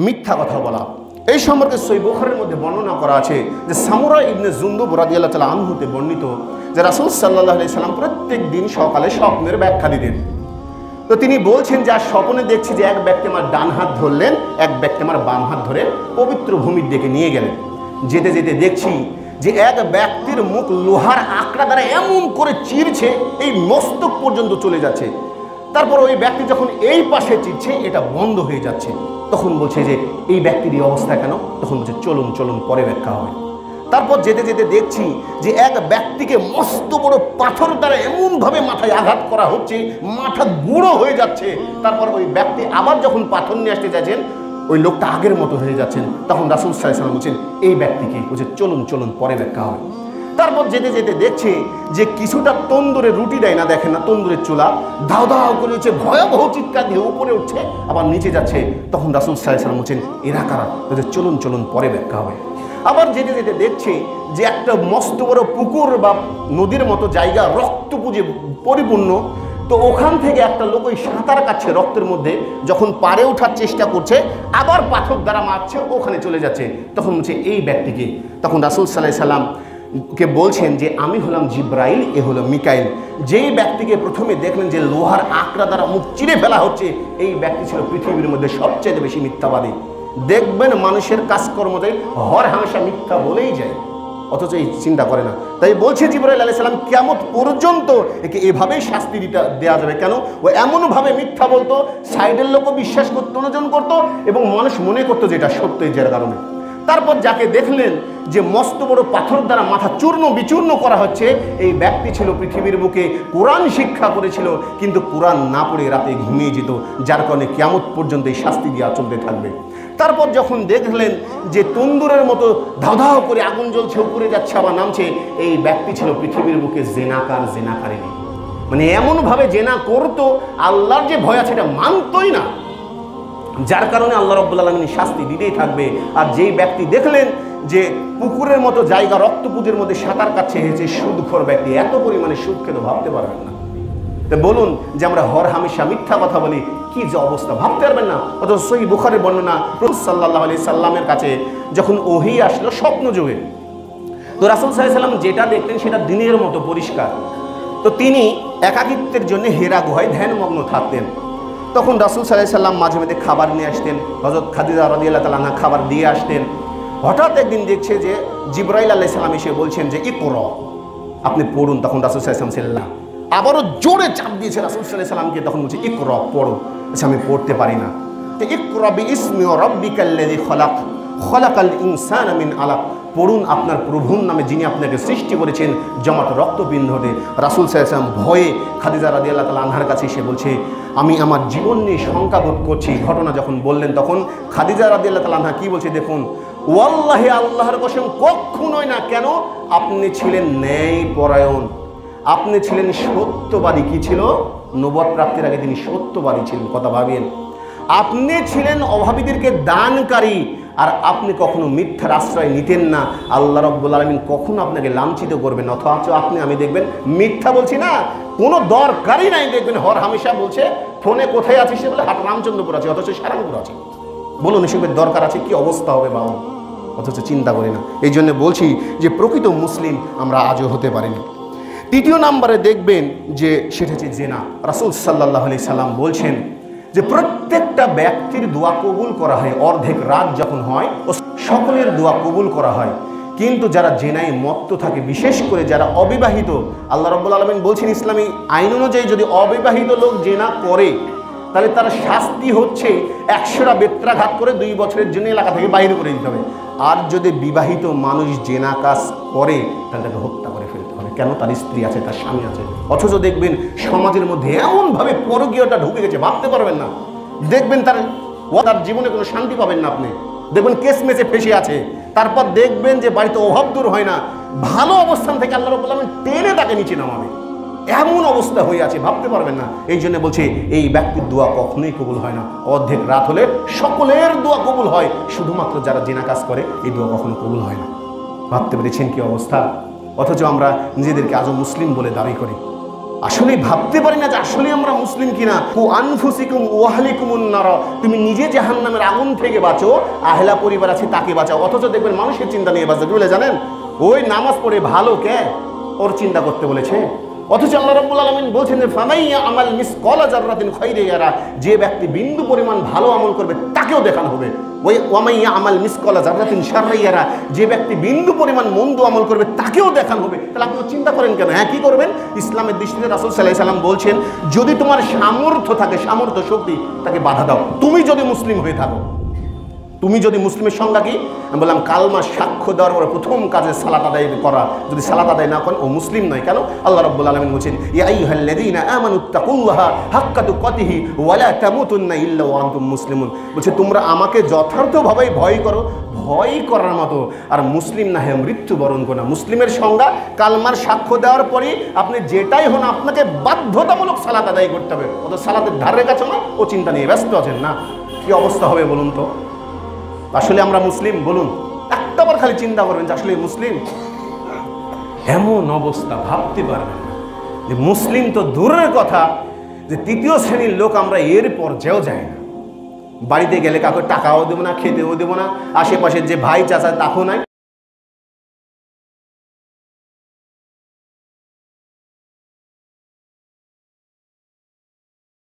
মিথ্যা কথা বলা। এই সম্পর্কে সহিহ বুখারীর মধ্যে বর্ণনা করা আছে যে সামুরা ইবনে জুনদুব রাদিয়াল্লাহু তাআলা আনহুতে বর্ণিত যে রাসূল সাল্লাল্লাহু আলাইহি সাল্লাম প্রত্যেক দিন সকালে স্বপ্নের ব্যাখ্যা দিতেন। তো তিনি বলছেন যে স্বপ্নে দেখছি যে এক ব্যক্তি আমার ডান হাত ধরলেন, এক ব্যক্তি আমার বাম হাত ধরে পবিত্র ভূমির দিকে নিয়ে গেলেন। যেতে যেতে দেখছি যে এক ব্যক্তির মুখ লোহার আকড়া দ্বারা এমন করে চিরছে এই মস্তক পর্যন্ত চলে যাচ্ছে। তারপর ওই ব্যক্তি যখন এই পাশে চিরছে এটা বন্ধ হয়ে যাচ্ছে। তখন বলছে যে এই ব্যক্তির এই অবস্থা কেন? তখন বলছে চলুন চলুন পরে ব্যাখ্যা হবে। তারপর যেতে যেতে দেখছি যে এক ব্যক্তিকে মস্ত বড় পাথর দ্বারা এমনভাবে মাথায় আঘাত করা হচ্ছে, মাথা গুঁড়ো হয়ে যাচ্ছে। তারপর ওই ব্যক্তি আবার যখন পাথর নিয়ে আসতে চাইছেন ওই লোকটা আগের মতো হয়ে যাচ্ছেন। তখন রাসূল সাল্লাল্লাহু আলাইহি ওয়াসাল্লাম বলছেন এই ব্যক্তিকে, বলছে চলুন চলুন পরে ব্যাখ্যা হবে। তারপর যেতে যেতে দেখছি যে কিছুটা তন্দুরে রুটি দেয় না, দেখেন না তন্দুরের চুলা ধাও ধাও করে হচ্ছে, ভয়াবহ চিৎকার দিয়ে উপরে উঠছে আবার নিচে যাচ্ছে। তখন রাসূল সাল্লাল্লাহু আলাইহি ওয়াসাল্লাম বলছেন এরা কারা? বলছে চলুন চলুন পরে ব্যাখ্যা হবে। আবার যেতে যেতে দেখছি যে একটা মস্ত বড় পুকুর বা নদীর মতো জায়গা রক্তপুঁজে পরিপূর্ণ। তো ওখান থেকে একটা লোক ওই সাঁতার কাটছে রক্তের মধ্যে, যখন পাড়ে ওঠার চেষ্টা করছে আবার পাথর দ্বারা মারছে, ওখানে চলে যাচ্ছে। তখন বলছে এই ব্যক্তিকে। তখন রাসূল সাল্লাল্লাহু আলাইহি ওয়াসাল্লাম কে বলছেন যে আমি হলাম জিব্রাইল, এ হলো মিকাইল। যেই ব্যক্তিকে প্রথমে দেখলেন যে লোহার আকড়া দ্বারা মুখ চিরে ফেলা হচ্ছে, এই ব্যক্তি ছিল পৃথিবীর মধ্যে সবচেয়ে বেশি মিথ্যাবাদী। দেখবেন মানুষের কাজকর্মতে হর হামেশা মিথ্যা বলেই যায়, অথচ এই চিন্তা করে না। তাই বলছে জিবরাইল আলাইহিস সালাম কিয়ামত পর্যন্ত একে এভাবেই শাস্তি দেওয়া যাবে। কেন? ও এমনভাবে মিথ্যা বলতো, সাইডের লোকও বিশ্বাস করতো, অনুজন করতো এবং মানুষ মনে করতো যে এটা সত্য, যার কারণে। তারপর যাকে দেখলেন যে মস্ত বড় পাথর দ্বারা মাথা চূর্ণ বিচূর্ণ করা হচ্ছে, এই ব্যক্তি ছিল পৃথিবীর বুকে কোরআন শিক্ষা করেছিল কিন্তু কোরআন না পড়ে রাতে ঘুমিয়ে যেত, যার কারণে কিয়ামত পর্যন্ত এই শাস্তি দেওয়া চলতে থাকবে। তারপর যখন দেখলেন যে তন্দুরের মতো ধাও ধাও করে আগুন জ্বলছে, উপরে যাচ্ছে আবার নামছে, এই ব্যক্তি ছিল পৃথিবীর বুকে জেনাকার, জেনাকারিনী। মানে এমনভাবে জেনা করতো, আল্লাহর যে ভয় আছে এটা মানতই না, যার কারণে আল্লাহ রাব্বুল আলামিন শাস্তি দিতেই থাকবে। আর যেই ব্যক্তি দেখলেন যে পুকুরের মতো জায়গা রক্তপুঁজের মধ্যে সাঁতার কাটছে, হয়েছে সুদখোর ব্যক্তি, এত পরিমাণে সুদ খেতে ভাবতে পারবেন না। তো বলুন যে আমরা হর হামেশা মিথ্যা কথা বলি, কি যে অবস্থা ভাবতে পারবেন না। অথচ সহিহ বুখারীর বর্ণনা, রাসূল সাল্লাল্লাহু আলাইহি সাল্লামের কাছে যখন ওহী আসলো স্বপ্ন যুগে, তো রাসূল সাল্লাল্লাহু আলাইহি সাল্লাম যেটা দেখতেন সেটা দিনের মতো পরিষ্কার। তো তিনি একাকিত্বের জন্য হেরা গুহায় ধ্যানমগ্ন থাকতেন। তখন রাসূল সাল্লাল্লাহু আলাইহি সাল্লাম মাঝে মাঝে খাবার নিয়ে আসতেন, হযরত খাদিজা রাদিয়াল্লাহু তাআলা আনহা খাবার দিয়ে আসতেন। হঠাৎ একদিন দেখছে যে জিবরাইল আলাইহিস সালাম এসে বলছেন যে ইকরা, আপনি পড়ুন। তখন রাসূল সাল্লাল্লাহু আলাইহি সাল্লাম আবারও জোরে চাপ দিয়েছে রাসূল সাল্লাল্লাহু আলাইহি সাল্লামকে। তখন বলছে ইকরা, পড়ো। আচ্ছা আমি পড়তে পারি না। তো ইকরা বিইসমি রাব্বিকাল্লাযী খালাক, খালাকাল ইনসানা মিন আলাক, পড়ুন আপনার প্রভুর নামে যিনি আপনাকে সৃষ্টি করেছেন জমাট রক্তবিন্দু হতে। রাসূল সাল্লাল্লাহু আলাইহি সাল্লাম ভয়ে খাদিজা রাদিয়াল্লাহু তাআলা আনহার কাছে এসে বলছে আমি আমার জীবন নিয়ে শঙ্কা বোধ করছি। ঘটনা যখন বললেন তখন খাদিজা রাদিয়াল্লাহু তাআলা আনহা কি বলছে দেখুন, ওয়াল্লাহি আল্লাহর কসম কখনোই না। কেন? আপনি ছিলেন ন্যায়পরায়ণ, আপনি ছিলেন সত্যবাদী। কি ছিল? নবুয়ত প্রাপ্তির আগে তিনি সত্যবাদী ছিলেন। কথা ভাবেন, আপনি ছিলেন অভাবীদেরকে দানকারী, আর আপনি কখনো মিথ্যার আশ্রয় নিতেন না। আল্লাহ রাব্বুল আলামিন কখনো আপনাকে লাঞ্ছিত করবেন, অথচ আপনি আমি দেখবেন মিথ্যা বলছি না, কোনো দরকারই নাই। দেখবেন হর হামেশা বলছে ফোনে কোথায় আছিস বলে হাট রামচন্দ্রপুর আছে, অথচ সারাংপুর আছে। বলুন এসবের দরকার আছে? কি অবস্থা হবে বাবা, অথচ চিন্তা করি না। এই জন্য বলছি যে প্রকৃত মুসলিম আমরা আজও হতে পারিনি। তৃতীয় নম্বরে দেখবেন যে সেটা হচ্ছে জেনা। রাসূল সাল্লাল্লাহু আলাইহি সাল্লাম বলছেন যে প্রত্যেকটা ব্যক্তির দোয়া কবুল করা হয়, অর্ধেক রাত যখন হয় ও সকলের দোয়া কবুল করা হয়। কিন্তু যারা জেনায় মত্ত থাকে, বিশেষ করে যারা অবিবাহিত, আল্লাহ রাব্বুল আলামিন বলছেন ইসলামী আইন অনুযায়ী যদি অবিবাহিত লোক জেনা করে তাহলে তার শাস্তি হচ্ছে 100টা বেত্রাঘাত করে 2 বছরের জন্য এলাকা থেকে বাইরে করে দিতে হবে। আর যদি বিবাহিত মানুষ জেনা কাজ করে তাহলে তাকে হত্যা করে ফেলতে হবে। কেন? তার স্ত্রী আছে, তার স্বামী আছে। অথচ দেখবেন সমাজের মধ্যে এমনভাবে পরকীয়তা ঢুকে গেছে, ভাবতে পারবেন না। দেখবেন তার জীবনে কোনো শান্তি পাবেন না। আপনি দেখবেন কেস মেসে ফেসে আছে, তারপর দেখবেন যে বাড়িতে অভাব দূর হয় না, ভালো অবস্থান থেকে আল্লাহ রাব্বুল আলামিন টেনে তাকে নিচে নামাবে, এমন অবস্থা হয়ে আছে, ভাবতে পারবেন না। এই জন্য বলছে এই ব্যক্তির দোয়া কখনোই কবুল হয় না। অর্ধেক রাত হলে সকলের দোয়া কবুল হয়, শুধুমাত্র যারা জেনা কাজ করে এই দোয়া কখনো কবুল হয় না। ভাবতে পেরেছেন কি অবস্থা? অথচ আমরা নিজেদেরকে আজও মুসলিম বলে দাবি করি। আসলে ভাবতে পারি না যে আসলে আমরা মুসলিম কিনা। কু আনফুসিকুম ওয়াহলিকুমুন নার, তুমি নিজে জাহান্নামের আগুন থেকে বাঁচো, আহলা পরিবার আছে তাকে বাঁচাও। অথচ দেখবেন মানুষের চিন্তা নিয়ে বাঁচতে বলে, জানেন ওই নামাজ পড়ে ভালো কে, ওর চিন্তা করতে বলেছে। অথচ আল্লাহ রাব্বুল আলামিন বলছেন যে ফামাইয়া আমাল মিসকালা যাররাতিন খাইরা ইয়ারা, যে ব্যক্তি বিন্দু পরিমাণ ভালো আমল করবে তাকেও দেখানো হবে। ওই ওয়ামাইয়া আমাল মিসকালা যাররাতিন শাররা ইয়ারা, যে ব্যক্তি বিন্দু পরিমাণ মন্দ আমল করবে তাকেও দেখানো হবে। তাহলে আপনি চিন্তা করেন কেন? হ্যাঁ, কি করবেন? ইসলামের দৃষ্টিতে রাসূল সাল্লাল্লাহু আলাইহি সাল্লাম বলছেন, যদি তোমার সামর্থ্য থাকে, সামর্থ্য শক্তি, তাকে বাধা দাও। তুমি যদি মুসলিম হয়ে থাকো, তুমি যদি মুসলিমের সংজ্ঞা কি? আমি বললাম কালমা সাক্ষ্য দেওয়ার পরে প্রথম কাজে সালাত আদায় করা। যদি সালাত আদায় না করেন ও মুসলিম নয়। কেন? আল্লাহ রাব্বুল আলামিন বলেছেন, ইয়া আইয়ুহাল্লাযীনা আমানুত্তাকুল্লাহা হাক্কা তুকাতিহি ওয়া লা তামুতুন্না ইল্লা ওয়া আনতুম মুসলিমুন। বলছে তোমরা আমাকে যথার্থভাবে ভয় করো, ভয় করার মতো, আর মুসলিম না হয়ে মৃত্যুবরণ করো না। মুসলিমের সংজ্ঞা কালমার সাক্ষ্য দেওয়ার পরে আপনি যেটাই হন আপনাকে বাধ্যতামূলক সালাত আদায় করতে হবে। অত সালাতের ধারের কাছে না ও চিন্তা নিয়ে ব্যস্ত আছেন না। কি অবস্থা হবে বলুন তো? আসলে আমরা মুসলিম? বলুন, একটাবার খালি চিন্তা করবেন যে আসলে মুসলিম। এমন অবস্থা ভাবতে পারবেন না যে মুসলিম তো দূরের কথা, যে তৃতীয় শ্রেণীর লোক আমরা এর পর্যায়েও যাই না। বাড়িতে গেলে কাউকে টাকাও দেবো না, খেতেও দেবো না, আশেপাশের যে ভাই চাচা তাকেও নাই।